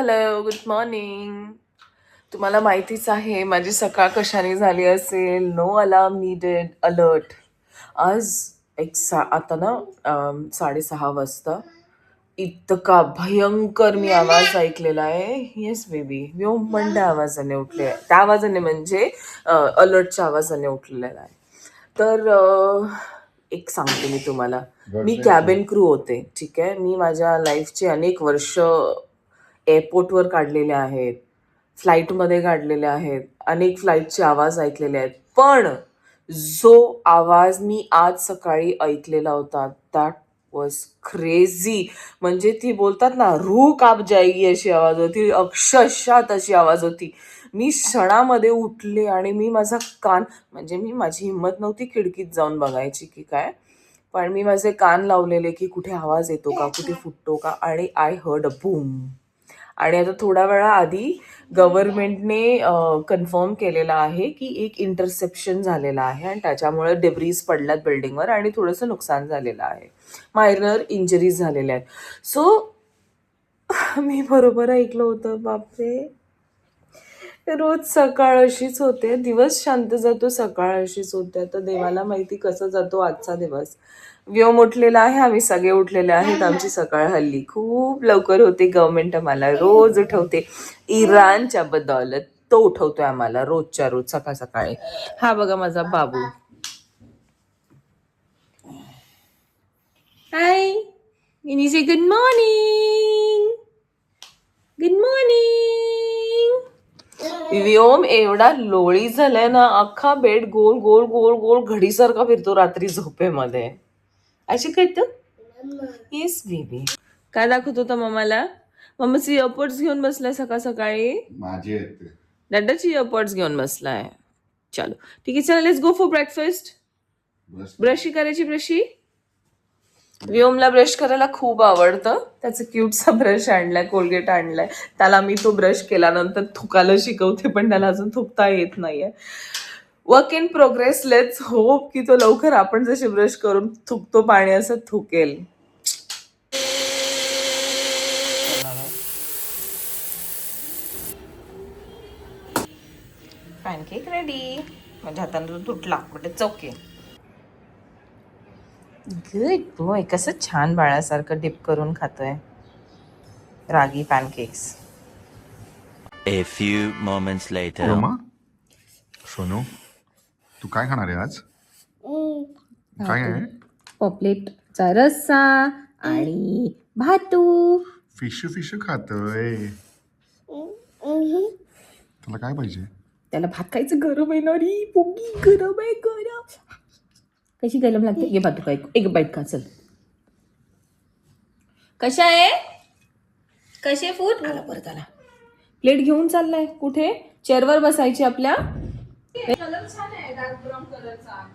Hello, good morning. तुम्हाला माहितीच आहे माझी सकाळ कशाने झाली असेल. No alarm needed alert. आज आता ना 6:30 वाजता इतका भयंकर मी आवाज ऐकलेला आहे. येस बेबी, व्योममंड आवाजाने उठले, त्या आवाजाने म्हणजे अलर्टच्या आवाजाने उठलेला आहे. तर एक सांगते मी तुम्हाला. मी कॅबिन क्रू होते, ठीक आहे. मी माझ्या लाईफचे अनेक वर्ष एअरपोर्टवर काढलेले आहेत, फ्लाईटमध्ये काढलेले आहेत, अनेक फ्लाईटचे आवाज ऐकलेले आहेत. पण जो आवाज मी आज सकाळी ऐकलेला होता दॅट वॉज क्रेझी. म्हणजे ती बोलतात ना, रूह काप जाएगी अशी आवाज होती, अक्षरशः तशी आवाज होती. मी क्षणामध्ये उठले आणि मी माझा कान, म्हणजे माझी हिंमत नव्हती खिडकीत जाऊन बघायची की काय, पण मी माझे कान लावलेले की कुठे आवाज येतो का, कुठे फुटतो का, आणि आय हर्ड अ बूम. आणि आता थोड्या वेळा आधी गव्हर्नमेंटने कन्फर्म केलेलं आहे की एक इंटरसेप्शन झालेला आहे आणि त्याच्यामुळे डेब्रीज पडल्यात बिल्डिंगवर आणि थोडंसं नुकसान झालेलं आहे, मायनर इंजरीज झालेल्या आहेत. सो मी बरोबर ऐकलं होतं. बापरे, रोज सकाळ अशीच होते, दिवस शांत जातो, सकाळ अशीच होते. आता देवाला माहिती कसं जातो आजचा दिवस. व्योम उठलेला आहे, आम्ही सगळे उठलेले आहेत. आमची सकाळ हल्ली खूप लवकर होते. गव्हर्नमेंट आम्हाला रोज उठवते, इराणच्या बदौलत तो उठवतोय आम्हाला रोजच्या रोज सकाळ सकाळी. हा बघा माझा बाबू. हाय मिनीचे, गुड मॉर्निंग, गुड मॉर्निंग. व्योम एवढा लोळी झालाय ना, अख्खा बेड गोल गोल गोल गोल घडीसारखा फिरतो रात्री झोपेमध्ये. अशी काय तू? Yes baby. काय दाखवत होता मम्माला? मम्माचे इयरपोर्ट्स घेऊन बसलाय सकाळ सकाळी. माझे आहेत ते. डॅडाचे इयरपोर्ट्स घेऊन बसलाय. चलो ठीक आहे, चला लेट्स गो फॉर ब्रेकफास्ट. ब्रशी करायची, ब्रशी. व्योमला ब्रश करायला खूप आवडतं. त्याचं क्यूटचा ब्रश आणलाय, कोलगेट आणलाय. त्याला मी तो ब्रश केल्यानंतर थुकायला शिकवते, पण त्याला अजून थुकता येत नाहीये. Work in progress. Let's hope की तो लवकर आपण जसे ब्रश करून थुकतो पाणी असं थुकेल. Pancake ready. माझ्या हाताने तो तुटला, but it's okay. Good boy. कसं छान बाळासारखं डिप करून खातोय ragi pancakes. A few moments later. Roma, Sonu, तू काय खाणार आहे आज? काय आहे? पॉपलेटचा रस्सा आणि भातू. फिश फिश खातोय. तुला काय पाहिजे? त्याला भात खायचं. गरम आहे ना री पोगी, गरम आहे, गरम. कशी गरम लागते. ये भातू काय, एक बाईट खा. चल. कशा आहे, कसे फूड आला परत आला. प्लेट घेऊन चाललाय. कुठे? चेअरवर बसायची आपल्या. कलर छान आहे, डार्क ब्राऊन कलरचा.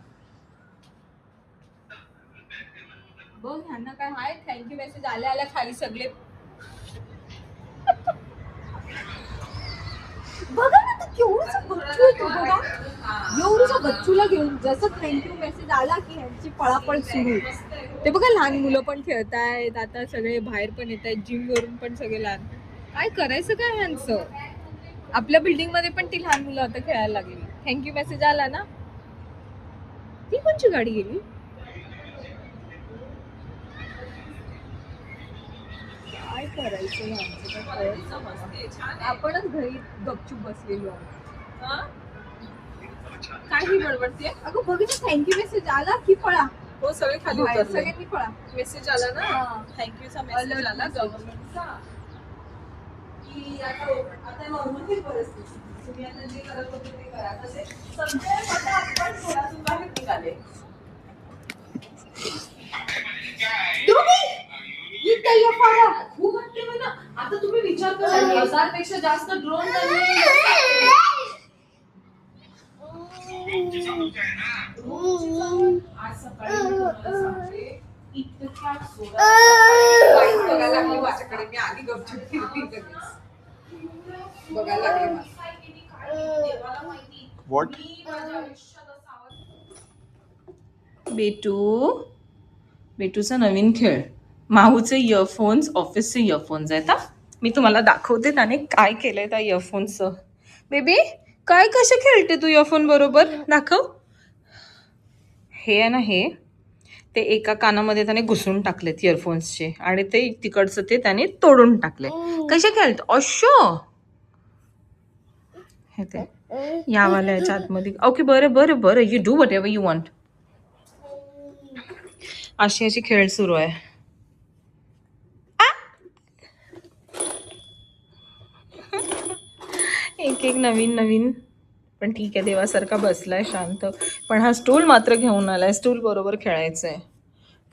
बघ ह्यांना काय हाय, थँक्यू मेसेज आल्या आल्या खाली सगळे. बघा ना, तर केवढंच बच्चू येतो बघा. एवढंच बच्चूला घेऊन जसं थँक्यू मेसेज आला की ह्यांची पळापळ सुरू. ते बघा, लहान मुलं पण खेळतायत आता, सगळे बाहेर पण येत आहेत, जिम वरून पण सगळे लहान. काय करायचं काय ह्यांचं. आपल्या बिल्डिंग मध्ये पण ती लहान मुलं आता खेळायला लागली. थँक्यू मेसेज आला ना. ती कोणची गाडी गेली? काय करायचं आपणच घरी गपचूप बसलेलो आहोत. काही बडबडते. अगं बघितलं, थँक्यू मेसेज आला की पळा. हो, सगळे खाली उतरले, सगळ्यांनी पळा. मेसेज आला ना, थँक्यूचा मेसेज आला गव्हर्नमेंटचा की आता नॉर्मल परिस्थिती. तुम्ही आता जे करत होते ते करा. तसे सगळे आपण घरातून बाहेर निघाले. खूप वाटते मला. आता तुम्ही विचार करा, 1000 पेक्षा जास्त ड्रोन आज सकाळी इतक्या बघायला लागली माझ्याकडे. मी आधी गपचूप फिरली बघायला लागले. बेटूचा नवीन खेळ. माहूचे इयरफोन्स ऑफिसचे इयरफोन्स आहेत. मी तुम्हाला दाखवते त्याने काय केलंय त्या इयरफोनचं. बेबी काय कसं खेळते तू इयरफोन बरोबर, दाखव. हे आहे ना, हे ते एका कानामध्ये त्याने घुसून टाकलेत इयरफोन्सचे आणि ते तिकडचं ते त्याने तोडून टाकले. कसे खेळतो अशो हे ते यावाल्या याच्या आतमध्ये. ओके बरं बरं बरं, you do what ever you want. अशी खेळ सुरू आहे. एक एक नवीन नवीन. पण ठीक आहे, देवासारखा बसलाय शांत. पण हा स्टूल मात्र घेऊन आलाय, स्टूल बरोबर खेळायचंय.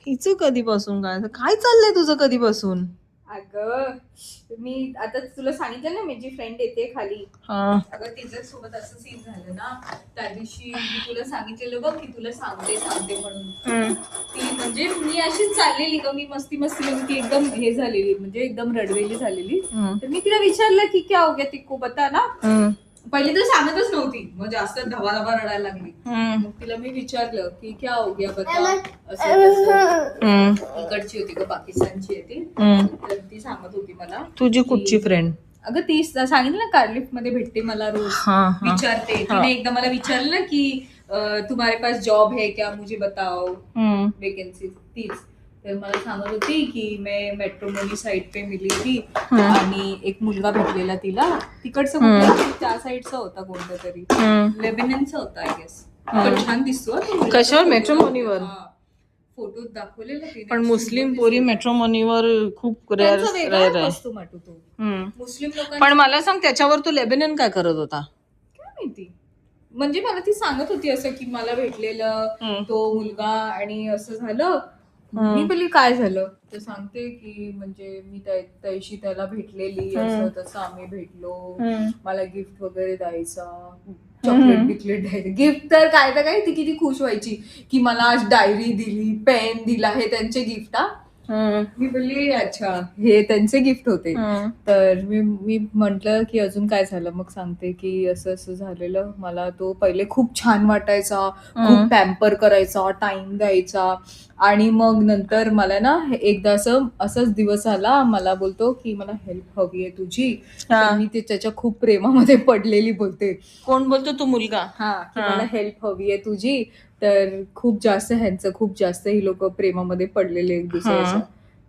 हिचं कधीपासून काय चाललंय तुझं कधीपासून? अगं मी आता तुला सांगितलं ना, माझी फ्रेंड येते खाली. अगं तिच्यासोबत असं सीन झालं ना त्या दिवशी. मी तुला सांगितलेलं बघ की तुला सांगते म्हणून. ती म्हणजे मी अशीच चाललेली ग, मी मस्ती म्हणजे ती एकदम हे झालेली, म्हणजे एकदम रडवेली झालेली. तर मी तिला विचारलं की क्या हो गया तिको बता ना. पहिले तर सांगतच नव्हती, मग जास्त धबाधबा रडायला लागली. मग तिला मी विचारलं की क्या हो गया बता, असं इकडची होती ग, पाकिस्तानची होती. तर ती सांगत होती मला. तुझी कुठची फ्रेंड? अगं ती सांगितलं ना, कारलिफ्ट मध्ये भेटते मला रोज, विचारते. तिने एकदा मला विचारलं ना की तुम्हारे पास जॉब है क्या, मुझे बताओ वेकेन्सी. तीच तर मला सांगत होती की मैं मेट्रोमोनी साइड पे मिली थी आणि एक मुलगा भेटलेला तिला तिकडचं, कुठलं त्या साईडचा होता, कोणता तरी लेबननचा होता आय गेस. पण छान दिसतो कशावर? मेट्रोमोनीवर फोटो दाखवलेला तिने. पण मुस्लिम पोरी मेट्रोमोनीवर खूप रेअर असतो माटू तो मुस्लिम लोक. पण मला सांग, त्याच्यावर तो लेबनन काय करत होता? काय माहिती, म्हणजे मला ती सांगत होती असं की मला भेटलेलं तो मुलगा आणि असं झालं. मी बोलली काय झालं, तर सांगते की म्हणजे मी त्याशी त्याला भेटलेली, असं तसं आम्ही भेटलो, मला गिफ्ट वगैरे द्यायचा, चॉकलेट बिकलेट द्यायचं. गिफ्ट तर काय ती किती खुश व्हायची की मला आज डायरी दिली, पेन दिला, हे त्यांचे गिफ्ट. मी बोलली अच्छा हे त्यांचे गिफ्ट होते. तर मी म्हंटल की अजून काय झालं, मग सांगते की असं असं झालेलं. मला तो पहिले खूप छान वाटायचा, खूप पॅम्पर करायचा, टाइम द्यायचा. आणि मग नंतर मला ना एकदा असंच दिवस आला, मला बोलतो की मला हेल्प हवी आहे तुझी. मी त्याच्या खूप प्रेमामध्ये पडलेली बोलते. कोण बोलतो? तो मुलगा. की मला हेल्प हवी आहे तुझी. तर खूप जास्त ही लोक प्रेमामध्ये पडलेले एक दुसऱ्याच्या.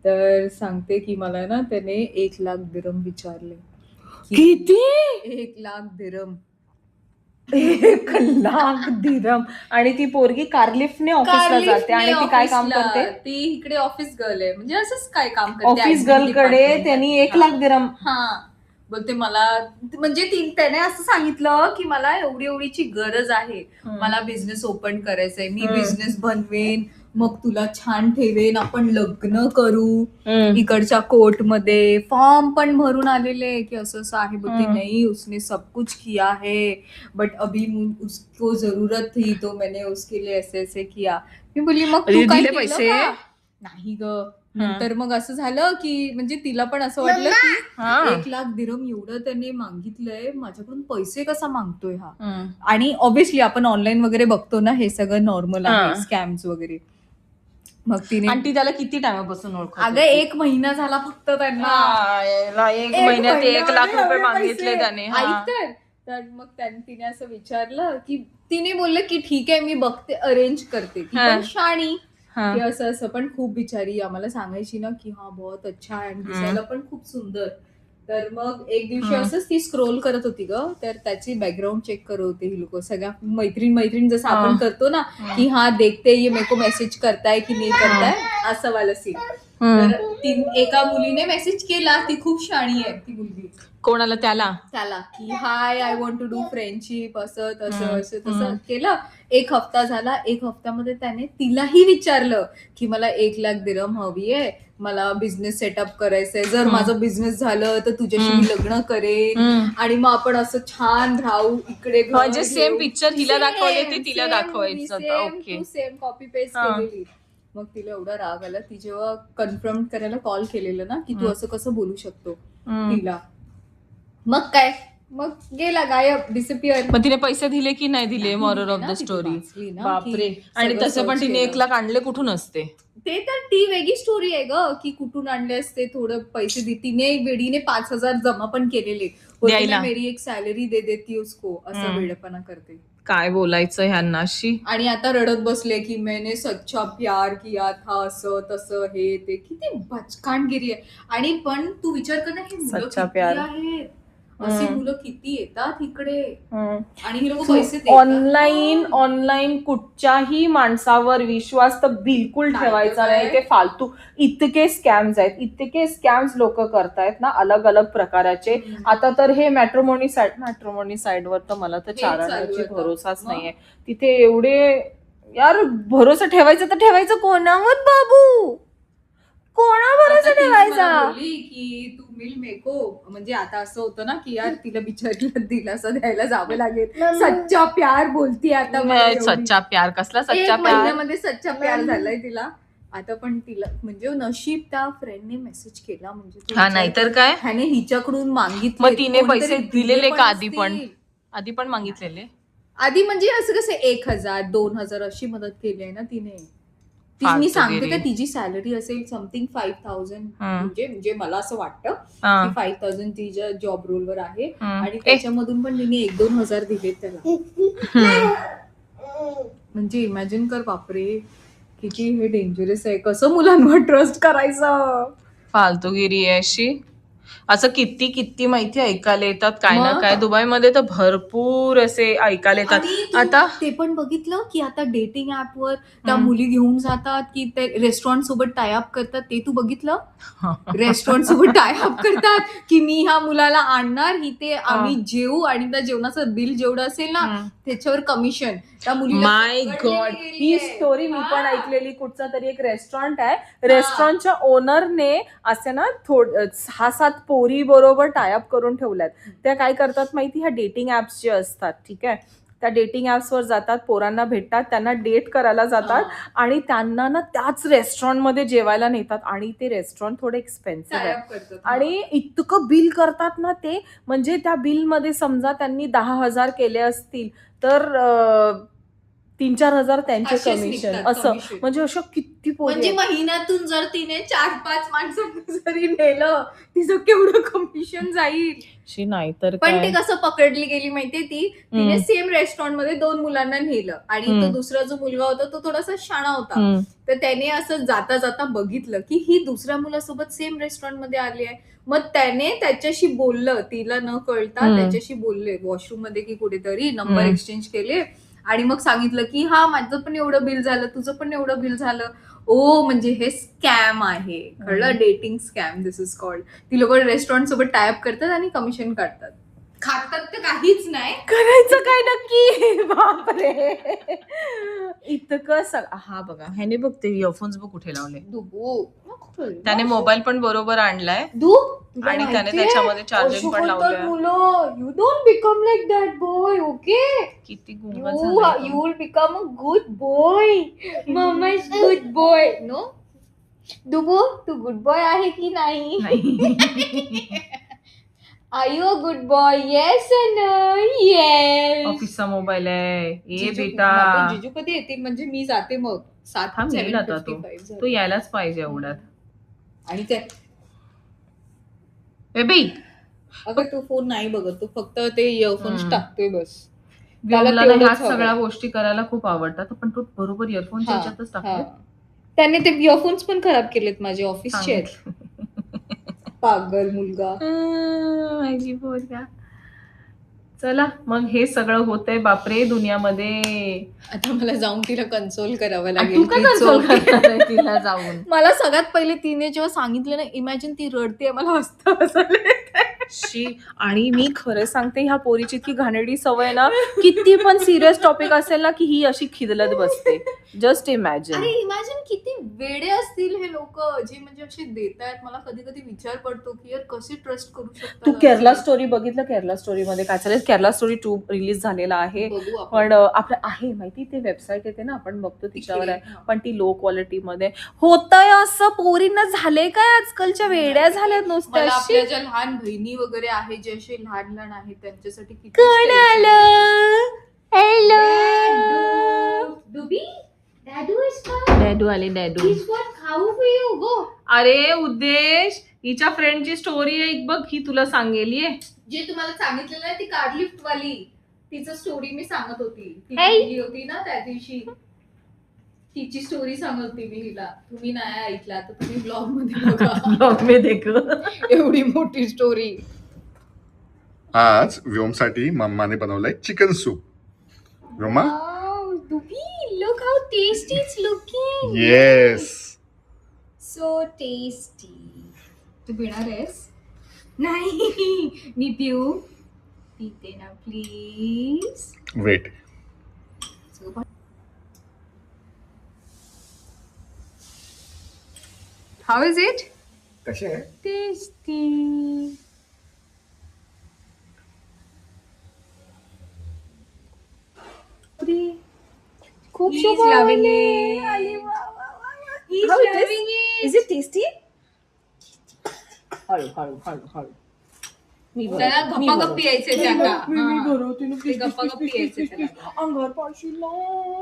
तर सांगते की मला ना त्याने 1 लाख दिरम विचारले. किती? 1 लाख दिरम. 1 लाख दिरम. आणि ती पोरगी कारलिफ्टने ऑफिसला जाते आणि ती काय काम करते? ती इकडे ऑफिस गर्ल आहे, म्हणजे असंच काय काम करते. ऑफिस गर्ल कडे त्यांनी 1 लाख दिरम. बोलते मला, म्हणजे त्याने असं सांगितलं की मला एवढीची गरज आहे, मला बिझनेस ओपन करायचंय, मी बिझनेस बनवेन, मग तुला छान ठेवेन, आपण लग्न करू इकडच्या कोर्टमध्ये. फॉर्म पण भरून आलेले की असं असं आहे. बोलते नाही उसने सब कुछ किया है बट अभी उसको जरूरत थी तो मैंने उसके लिए ऐसे ऐसे किया. मी बोलली मग तू काय पैसे? नाही ग. नंतर मग असं झालं की म्हणजे तिला पण असं वाटलं की 1 लाख दिरम एवढं त्याने मागितलंय, माझ्याकडून पैसे कसा मागतोय हा. आणि ऑब्व्हियसली आपण ऑनलाईन वगैरे बघतो ना, हे सगळं नॉर्मल आहे, स्कॅम्स वगैरे. मग तिने, आणि ती त्याला किती टाइमापासून ओळखत? अगं 1 महिना झाला फक्त त्यांना. 1 महिन्यात 1 लाख रुपये मागितले त्याने. तर मग तिने असं विचारलं की, तिने बोललं की ठीक आहे मी बघते, अरेंज करते. ती पण शाणी की असं असं. पण खूप बिचारी आम्हाला सांगायची ना की हा बहुत अच्छा आहे आणि दिसायला पण खूप सुंदर. तर मग एक दिवशी असंच ती स्क्रोल करत होती ग, तर त्याची बॅकग्राऊंड चेक करत होते ही लोक सगळ्या मैत्रीण जसं आपण करतो ना की हा देखते ये मेरे को मेसेज करताय की नाही करताय, असं वाला सीन. तर एका मुलीने मेसेज केला, ती खूप शाणी आहे ती मुलगी. कोणाला? त्याला की hi I want to do friendship, असं तसं केलं. 1 हफ्ता झाला. 1 हफ्त्यामध्ये त्याने तिलाही विचारलं की मला 1 लाख दिरम हवी आहे, मला बिझनेस सेटअप करायचंय, जर माझं बिझनेस झालं तर तुझ्याशी मी लग्न करेन आणि मग आपण असं छान राहू इकडे. म्हणजे सेम पिक्चर हिला दाखवले ते तिला दाखवायचं. ओके, सेम कॉपी पेस्ट केलेली. मग तिला एवढा राग आला, ती जेव्हा कन्फर्म करायला कॉल केलेलं ना की तू असं कसं बोलू शकतो तिला. मग काय, मग गेला गायब, डिसअपिअर. मग तिने पैसे दिले की नाही दिले? Moral of the story. बापरे. आणि तसं पण तिने 1 लाख आणले कुठून असते? ते तर ती वेगळी स्टोरी आहे ग, की कुठून आणले असते. थोडं पैसे तिने वेडीने 5,000 जमा पण केलेले. द्यायला. मेरी एक सॅलरी दे देती उसको, असं वेडपणा करते. काय बोलायचं ह्यांनाशी. आणि आता रडत बसले की मैंने सच्चा प्यार किया था, असं तसं हे ते. किती बचकानगिरी आहे. आणि पण तू विचार कर ना, ही मुलं सच्चा किती प्यार. आहेत, अशी मुलं किती येतात इकडे, आणि ही लोक पैसे देतात. ऑनलाईन कुठच्याही माणसावर विश्वास तर बिलकुल ठेवायचा नाही. ते फालतू इतके स्कॅम्स आहेत, इतके स्कॅम्स लोक करतायत ना, अलग अलग प्रकाराचे. आता तर हे मॅट्रिमोनी साईडवर तर मला तर हेच चाराण्याची चालू आहे भरोसाच मग? नाहीये. तिथे एवढे यार, भरोसा ठेवायचा तर ठेवायचं कोणावर बाबू? कोणावर आता ती मला ठेवायचा? बोलली की तू मिल मेको, म्हणजे आता असं होतं ना की यार तिला बिचारीला दिलासा द्यायला जावं लागेल. सच्चा प्यार बोलती आता मला एवढी. सच्चा प्यार कसला एक सच्चा प्यार? महिन्यामध्ये सच्चा प्यार झालाय तिला. आता पण तिला म्हणजे नशीब त्या फ्रेंडने मेसेज केला, म्हणजे तू हा, विचार नाहीतर कर, काय. ह्याने हिच्याकडून मागितले. मग तिने कोणतरी पैसे दिले दिलेले का आधी असतील. आधी पण मागितलेले? आधी म्हणजे असं कसं 1,000 2,000 अशी मदत केली आहे ना तिने. मी फालतूगिरी. सांगते का तिची सॅलरी असेल समथिंग 5,000, म्हणजे मला असं वाटतं हा. की 5,000 तिच्या जॉब रोलवर आहे. हम्म. आणि त्याच्यामधून पण तिने 1-2 हजार दिले त्याला. म्हणजे इमॅजिन कर, बापरे किती हे डेंजरस आहे. कसं मुलांवर ट्रस्ट करायचं? फालतूगिरी आहे अशी. असं किती किती माहिती ऐकायला येतात काय ना मग? काय. दुबईमध्ये तर भरपूर असे ऐकायला येतात. आणि तू आता ते पण बघितलं की आता डेटिंग ऍपवर त्या मुली घेऊन जातात की ते रेस्टॉरंट सोबत टायअप करतात. ते तू बघितलं? रेस्टॉरंट सोबत टायअप करतात की मी ह्या मुलाला आणणार, इथे आम्ही जेवू आणि त्या जेवणाचं बिल जेवढं असेल ना त्याच्यावर कमिशन. त्या मुलीला माय पकडलेली गॉड, गेली ही आहे. स्टोरी मी पण ऐकलेली. कुठचा तरी एक रेस्टॉरंट आहे, रेस्टॉरंटच्या ओनरने असे ना 6-7 पोरी बरोबर टायअप करून ठेवल्यात. त्या काय करतात माहिती, ह्या डेटिंग ऍप्स जे असतात, ठीक आहे, त्या डेटिंग ऍप्सवर जातात, पोरांना भेटतात, त्यांना डेट करायला जातात आणि त्यांना ना त्याच रेस्टॉरंटमध्ये जेवायला नेतात. आणि ते रेस्टॉरंट थोडे एक्सपेन्सिव्ह आहे टायअप करतात. आणि इतकं बिल करतात ना ते, म्हणजे त्या बिलमध्ये समजा त्यांनी 10,000 केले असतील तर 3-4 हजार त्यांचे असेच कमिशन, निघतात असं. commission. म्हणजे अशा किती पोरी म्हणजे आहेत. महिन्यातून जर तिने 4-5 माणसांना जरी नेलं, तिचं केवढं कमिशन जाईल. शी, नाही तर पण ते काय. कसं पकडली गेली माहितीये, तिने सेम रेस्टॉरंट मध्ये 2 मुलांना नेलं आणि तो दुसरा जो मुलगा होता तो थोडासा शाणा होता. तर त्याने असं जाता जाता बघितलं की ही दुसऱ्या मुलासोबत सेम रेस्टॉरंट मध्ये आली आहे. मग त्याने त्याच्याशी बोललं, तिला न कळता त्याच्याशी बोलले वॉशरूम मध्ये की कुठेतरी, नंबर एक्सचेंज केले आणि मग सांगितलं की हा माझं पण एवढं बिल झालं, तुझं पण एवढं बिल झालं. ओ, म्हणजे हे स्कॅम आहे, कळलं? Dating scam this is called. ती लोक रेस्टॉरंट सोबत टायअप करतात आणि कमिशन काढतात. खातात तर काहीच नाही. करायचं काय नक्की? बापरे, इतकं हा बघा, ह्याने बघ ते इयरफोन्स बघ कुठे लावले. त्याने मोबाईल पण बरोबर आणलाय आणि त्याने त्याच्यामध्ये चार्जिंग पण लावलंय. मुलं, you don't become like that boy, okay? किती You गुंगत झालाय you will become a good boy. Mama is good boy. No? Dubu, तू गुड बॉय आहे की नाही? Are you a good boy? Yes or no? Yes. ऑफिसचा मोबाईल आहे. ए जिजू, बेटा, बाबा, जिजू कधी येतील? म्हणजे मी जाते मग. थांब, येईल आता तो. 7:55 झाले. तू यायलाच पाहिजे एवढ्यात. आणि ते बेबी, अगं तो फोन नाही बघत, तो फक्त ते इयरफोन्स टाकतोय बस. व्योमला तेवढंच ह्या हवंय. सगळ्या गोष्टी करायला खूप आवडतात, पण तो बरोबर इयरफोनच्या ह्याच्यातच टाकतो. त्याने ते इयरफोन्स पण खराब केलेत माझे, ऑफिसचे आहेत. पागल मुलगा. माझी पोरगा. चला मग, हे सगळं होतंय बापरे दुनियामध्ये. आता मला जाऊन तिला कन्सोल करावं तू लागेल. काय It's console okay. करणार आहे तिला जाऊन? मला सगळ्यात पहिले तिने जेव्हा सांगितलं ना, इमॅजिन ती रडते, मला हसतं. शी, आणि मी खरं सांगते, ह्या पोरीची इतकी घाणेरडी सवय ना, किती पण सिरियस टॉपिक असेल ना की ही अशी खिदलत बसते. Just imagine. अरे इमॅजिन किती वेडे असतील हे लोक, जे म्हणजे असे देतायत. मला कधी कधी विचार पडतो की यार कसे ट्रस्ट करू शकतात. तू केरला स्टोरी बघितलं? केरला स्टोरी मध्ये काय चालेल, केरला स्टोरी 2 रिलीज झालेला आहे. बघू आपण. पण आपलं आहे माहिती, ते वेबसाईट येते ना, आपण बघतो तिच्यावर आहे, पण ती लो क्वालिटी मध्ये होतंय. असं पोरींना झाले काय, आजकालच्या वेड्या झाल्यात मला नुसत्या. आपल्या ज्या लहान बहिणी बहिणी वगैरे आहे जे असे लहान लहान आहेत त्यांच्यासाठी किती कोण आलं? हॅलो. Dooby डॅडू is come. डॅडू आले डॅडू. He's got खाऊ for you. Go. अरे उद्देश, हिच्या फ्रेंडची स्टोरी आहे बघ, ही तुला सांगेली आहे. जे तुम्हाला सांगितलेलं आहे ती कार लिफ्ट वाली तिचं स्टोरी मी सांगत होती. ती Hey. गेली होती ना त्या दिवशी, तिची स्टोरी सांगत होती मी हिला. तुम्ही नाही ऐकला तर तुम्ही ब्लॉग मध्ये बघा. ब्लॉग में देखो. एवढी मोठी स्टोरी. आज व्योमसाठी मम्माने बनवलंय chicken soup. Vyoma, Wow, Dubi, look how tasty it's looking. Yes. So tasty. तू पिणार आहेस? नाही, मी पिऊ. पिते ना please. Wait. How is it? कसे आहे? Tasty. खूप He's loving it. He's How it is? loving it. Is it tasty? हळू हळू हळू हळू. मी त्याला गप्पा-गप्पी यायचे ते आता. मी ते गप्पा-गप्पी यायचे त्याला. अंगावर पाडशील ना.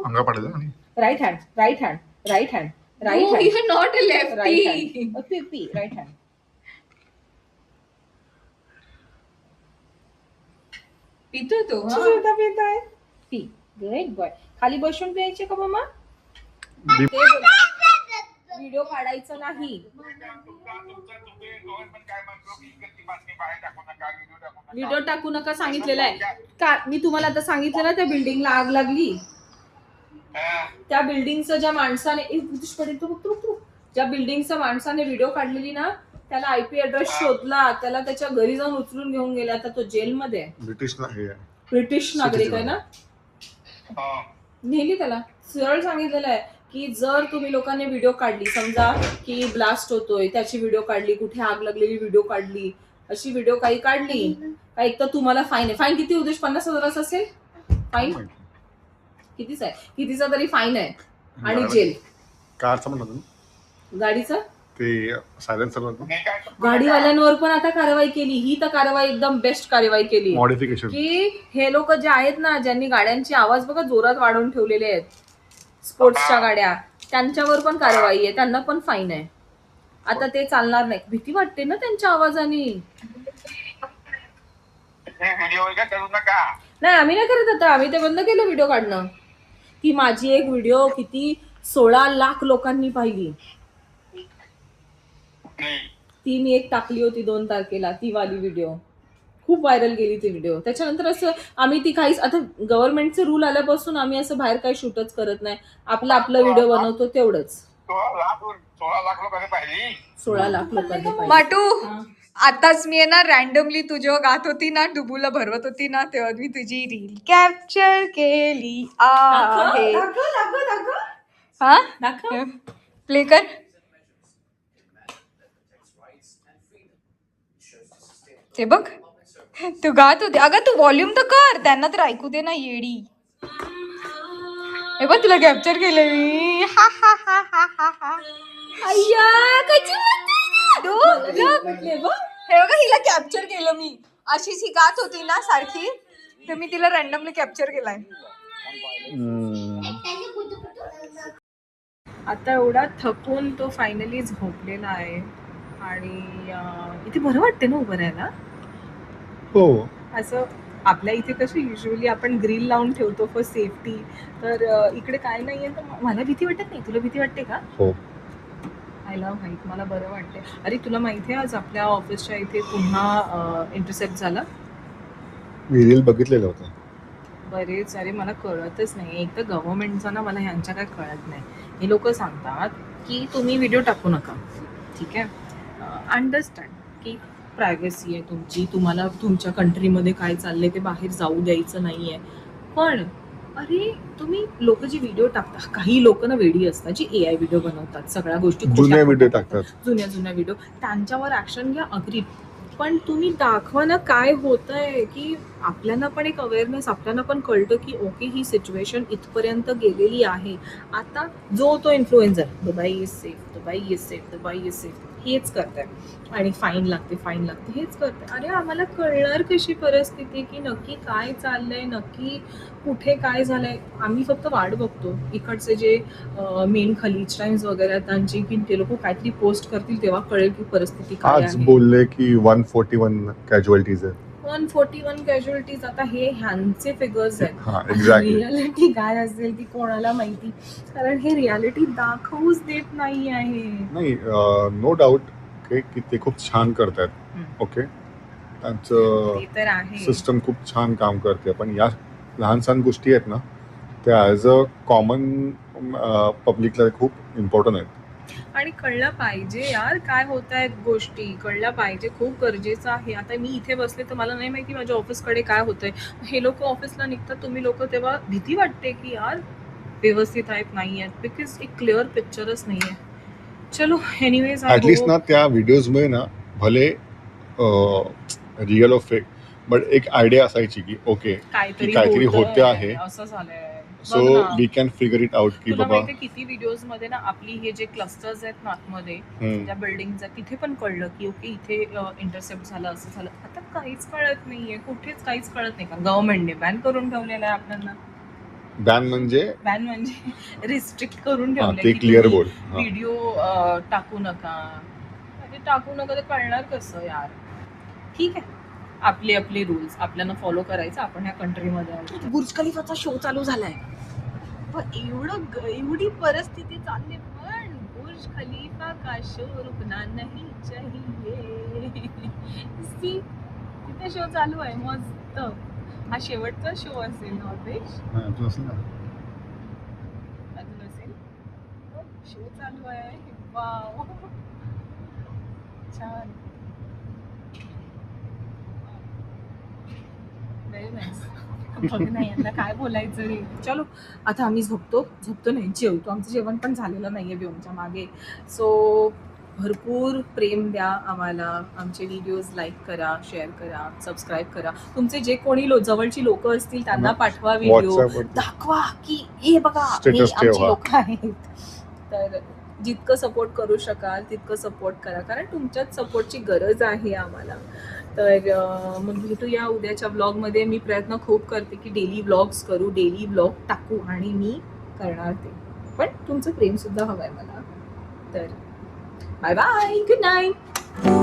अंगा पडेल आणि right hand right hand right hand right No, hand you're not a right lefty. Hand पी पी राईट हँड. पितो तो. हा? सुद्धा पिताय. पी. Good boy. खाली बसून प्यायचे का मामा? व्हिडिओ काढायचा नाही. व्हिडिओ टाकू नका सांगितलेलं आहे का? मी तुम्हाला आता सांगितलं ना त्या बिल्डिंगला आग लागली. त्या बिल्डिंगचं ज्या माणसाने ज्या बिल्डिंगच्या माणसाने व्हिडिओ काढलेली ना त्याला आयपी ऍड्रेस शोधला, त्याला त्याच्या घरी जाऊन उचलून घेऊन गेला. आता तो जेलमध्ये आहे. ब्रिटिश नागरिक आहे ना. नेली त्याला. सरळ सांगितलेलं आहे की जर तुम्ही लोकांनी व्हिडिओ काढली, समजा की ब्लास्ट होतोय त्याची व्हिडिओ काढली, कुठे आग लागलेली व्हिडिओ काढली, अशी व्हिडिओ काही काढली का एक तर तुम्हाला फाईन आहे. फाईन किती उद्देश? 50,000 असेल फाईन. कितीच आहे? कितीचा तरी फाईन आहे आणि जेल. कारचं म्हणलं ना गाडीचा ते सायलेन्सर गाडीवाल्यांवर पण आता कारवाई केली. ही तर कारवाई एकदम बेस्ट कारवाई केली मॉडिफिकेशन. की हे लोक जे आहेत ना ज्यांनी गाड्यांची आवाज बघा जोरात वाढवून ठेवलेले आहेत, स्पोर्ट्सच्या गाड्या, त्यांच्यावर पण कारवाई आहे. त्यांना पण फाईन आहे. आता ते चालणार नाही. भीती वाटते ना त्यांच्या आवाजाने. नाही आम्ही नाही करत आता. आम्ही ते बंद केलं व्हिडिओ काढणं. ती माझी एक व्हिडिओ किती 16 लाख लोकांनी पाहिली. ती मी एक टाकली होती 2 तारखेला. ती वाली व्हिडिओ खूप व्हायरल गेली ती व्हिडिओ. त्याच्यानंतर असं आम्ही ती काहीच, आता गव्हर्नमेंटचे रूल आल्यापासून आम्ही असं बाहेर काही शूटच करत नाही. आपला व्हिडिओ बनवतो तेवढंच. 16 लाख लोकांनी पाहिली. माटू, आताच मी आहे ना रॅन्डमली तू जेव्हा गात होती ना, डुबूला भरवत होती ना, तेव्हा मी तुझी रील कॅप्चर केली आहे. हा, प्ले कर. ते बघ तू गात होती. अगं तू व्हॉल्यूम तर कर, त्यांना तर ऐकू दे ना येडी. हे बघ तुला कॅप्चर केलं मी. हा हा हा हा हा हा. अय्या कशी हे बघा हिला कॅप्चर केलं मी. अशीच ही गात होती ना सारखी, तर मी तिला रॅन्डमली कॅप्चर केलाय. आता एवढा थकून तो फायनली झोपलेला आहे आणि इथे बरं वाटते ना उभं राहायला. हो. असं आपल्या इथे कसं युजली आपण ग्रिल लावून ठेवतो फॉर सेफ्टी, तर इकडे काय नाहीये तर मला भीती वाटत नाही. तुला भीती वाटते का? हो. I love height. मला बरं वाटते. अरे तुला माहिती आहे आज आपल्या ऑफिसच्या इथे पुन्हा इंटरसेप्ट झाला. मी रील बघितलेलं होतं. बरेच. अरे मला कळतच नाही. एक तर गव्हर्नमेंटचं ना मला ह्यांच्या काय कळत नाही. हे लोक सांगतात की तुम्ही व्हिडिओ टाकू नका. ठीक आहे, अंडरस्टँड की प्रायव्हसी आहे तुमची, तुम्हाला तुमच्या कंट्रीमध्ये काय चाललंय ते बाहेर जाऊ द्यायचं नाही आहे. पण अरे तुम्ही लोक जी व्हिडिओ टाकता, काही लोक ना वेडी असतात जी AI व्हिडिओ बनवतात, सगळ्या गोष्टी जुन्या व्हिडिओ टाकतात, जुन्या व्हिडिओ, त्यांच्यावर ऍक्शन घ्या. अग्री पण तुम्ही दाखवा ना काय होतंय, की आपल्याला पण एक अवेअरनेस, आपल्याला पण कळतं की ओके ही सिच्युएशन इथपर्यंत गेलेली आहे. आता जो तो influencer Dubai is safe, Dubai is safe, Dubai is safe हेच करताय आणि फाईन लागते हेच करताय. अरे आम्हाला कळणार कशी परिस्थिती, की नक्की काय चाललंय, नक्की कुठे काय झालंय. आम्ही फक्त वाट बघतो. इकडचे जे मेन खलीज टाइम्स वगैरे आहेत त्यांची, की ते लोक काहीतरी पोस्ट करतील तेव्हा कळेल की परिस्थिती काय आज आहे. बोलले की 141 कॅज्युअलिटीज आहेत. 141 कॅज्युअलिटीज. आता हे ह्यांचे फिगर्स आहेत. हा, एक्झॅक्टली. रियालिटी काय असेल ती कोणाला माहिती, कारण हे रियालिटी दाखवूच देत नाही आहे. नाही, नो डाऊट की ते खूप छान करतात. ओके, त्यांचं ते तर आहे. सिस्टम खूप छान काम करते, पण या लहान सहान गोष्टी आहेत ना त्या ॲज अ कॉमन पब्लिकला खूप इम्पॉर्टंट आहेत. आणि कळलं पाहिजे यार काय होत आहेत गोष्टी, कळलं पाहिजे, खूप गरजेचं आहे. आता मी इथे बसले तर मला नाही माहिती माझ्या ऑफिसकडे काय होतंय. हे लोक ऑफिसला निघतात, तुम्ही लोक, तेव्हा भीती वाटते की यार व्यवस्थित आहेत नाही आहेत, बिकॉज एक क्लिअर पिक्चरच नाही आहे. चलो एनिवेज, ॲटलिस्ट ना त्या व्हिडिओजमुळे ना भले रिअल ऑफ फेक बट एक आयडिया असायची की ओके काहीतरी होते आहे, असं झालंय. So we can figure it out की तुला बाबा. माहितीये किती व्हिडिओज मध्ये ना आपली हे जे क्लस्टर्स आहेत ना आतमध्ये ज्या बिल्डिंगचा, तिथे पण कळलं की ओके इथे इंटरसेप्ट झालं, असं झालं. आता काहीच कळत नाहीये, कुठेच काहीच कळत नाही. का गव्हर्नमेंटने बॅन करून ठेवलेलं आहे आपल्याला. बॅन म्हणजे रिस्ट्रिक्ट करून हा, ठेवलंय ते क्लिअर बोल. हा. व्हिडिओ टाकू नका. अरे टाकू नका तर कळणार कसं यार. ठीक आहे, आपले आपले रूल्स आपल्याला फॉलो करायचं. आपण ह्या कंट्रीमध्ये आहोत. बुर्ज खलिफाचा शो चालू झालाय, पण एवढी परिस्थिती चालली, पण बुर्ज खलीफा का शो रुकना नहीं चाहिए. सी, तिथे शो चालू आहे मस्त. हा शेवटचा शो असेल नॉर्वेज, तू असं ना अजून असेल. शो चालू आहे. वाव, छान, व्हेरी नाईस. बघ नाही यांना काय बोलायचं रे. चलो आता आम्ही झोपतो नाही, जेवतो. आमचं जेवण पण झालेलं नाहीये व्योमच्या मागे. सो भरपूर प्रेम द्या आम्हाला. आमचे व्हिडिओज लाईक करा, शेअर करा, सबस्क्राईब करा. तुमचे जे कोणी जवळची लोक असतील त्यांना पाठवा व्हिडिओ, WhatsApp दाखवा की हे बघा हे Status आमची ठेवा. लोक आहेत. तर जितकं सपोर्ट करू शकाल तितकं सपोर्ट करा, कारण तुमच्याच सपोर्टची गरज आहे आम्हाला. तर मग भेटूया उद्याच्या ब्लॉगमध्ये. मी प्रयत्न खूप करते की डेली व्लॉग्स करू, डेली व्लॉग टाकू, आणि मी करणार ते. पण तुमचं प्रेम सुद्धा हवंय मला. तर बाय बाय, गुड नाईट.